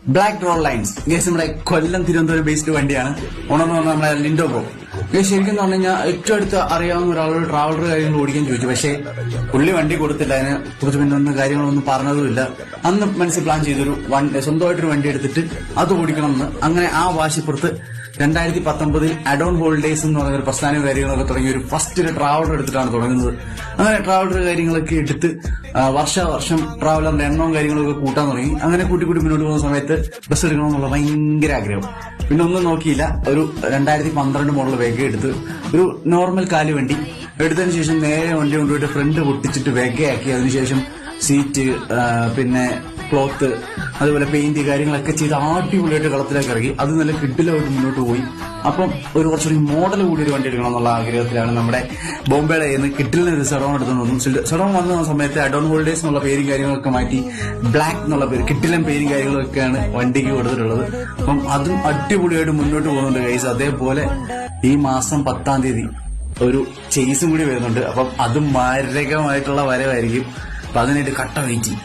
Black road lines guys നമ്മുടെ Kollam Thiruvananthapuram based വണ്ടിയാണ്. ഉണർന്നു വന്ന നമ്മുടെ ലിൻഡോഗോ ഗേസ്. ശരിക്കും പറഞ്ഞു കഴിഞ്ഞാൽ ഏറ്റവും അടുത്ത് അറിയാവുന്ന ഒരാളോട് ട്രാവലർ കാര്യങ്ങൾ ഓടിക്കാൻ ചോദിച്ചു. പക്ഷേ പുള്ളി വണ്ടി കൊടുത്തില്ല, അതിനെ കുറിച്ച് പിന്നെ ഒന്നും കാര്യങ്ങളൊന്നും പറഞ്ഞതുമില്ല. അന്ന് മനസ്സിൽ പ്ലാൻ ചെയ്തൊരു സ്വന്തമായിട്ടൊരു വണ്ടി എടുത്തിട്ട് അത് ഓടിക്കണം എന്ന്. അങ്ങനെ ആ വാശിപ്പുറത്ത് 2019 അഡോൺ ഹോളിഡേയ്സ് എന്ന് പറഞ്ഞൊരു പ്രസ്ഥാനവും കാര്യങ്ങളൊക്കെ തുടങ്ങി ഒരു ഫസ്റ്റ് ഒരു ട്രാവലർ എടുത്തിട്ടാണ് തുടങ്ങുന്നത്. അങ്ങനെ ട്രാവലർ കാര്യങ്ങളൊക്കെ എടുത്ത് വർഷം ട്രാവലറിന്റെ എണ്ണവും കാര്യങ്ങളൊക്കെ കൂട്ടാൻ തുടങ്ങി. അങ്ങനെ കൂട്ടി മുന്നോട്ട് പോകുന്ന സമയത്ത് ബസ് എടുക്കണമെന്നുള്ള ഭയങ്കര ആഗ്രഹം. പിന്നെ ഒന്നും നോക്കിയില്ല, ഒരു 2012 മോഡൽ വേഗം എടുത്ത് ഒരു നോർമൽ കാല് വണ്ടി എടുത്തതിന് ശേഷം നേരെ വണ്ടി കൊണ്ടുപോയിട്ട് ഫ്രണ്ട് പൊട്ടിച്ചിട്ട് വേഗയാക്കി. അതിനുശേഷം സീറ്റ്, പിന്നെ ക്ലോത്ത്, അതുപോലെ പെയിന്റ് കാര്യങ്ങളൊക്കെ ചെയ്ത് അടിപൊളിയായിട്ട് കളത്തിലേക്ക് ഇറങ്ങി. അത് നല്ല കിഡിലായിട്ട് മുന്നോട്ട് പോയി. അപ്പം കുറച്ചുകൂടി മോഡൽ കൂടി ഒരു വണ്ടി എടുക്കണം എന്നുള്ള ആഗ്രഹത്തിലാണ് നമ്മുടെ ബോംബെയുടെ നിന്ന് കിഡിലിന് ഒരു സെഡോൺ എടുത്തു വന്നു. സെഡോൺ വന്ന സമയത്ത് അഡോൺ ഹോളിഡേയ്സ് എന്നുള്ള പേരും കാര്യങ്ങളൊക്കെ മാറ്റി ബ്ലാക്ക് എന്നുള്ള പേര്, കിഡിലും പേരും കാര്യങ്ങളൊക്കെയാണ് വണ്ടിക്ക് കൊടുത്തിട്ടുള്ളത്. അപ്പം അതും അടിപൊളിയായിട്ട് മുന്നോട്ട് പോകുന്നുണ്ട് ഗൈസ്. അതേപോലെ ഈ മാസം 10-ാം തീയതി ഒരു ചേസും കൂടി വരുന്നുണ്ട്. അപ്പം അതും മാരകമായിട്ടുള്ള വരവായിരിക്കും. അപ്പൊ അതിനായിട്ട് കട്ട വെയിറ്റിംഗ്.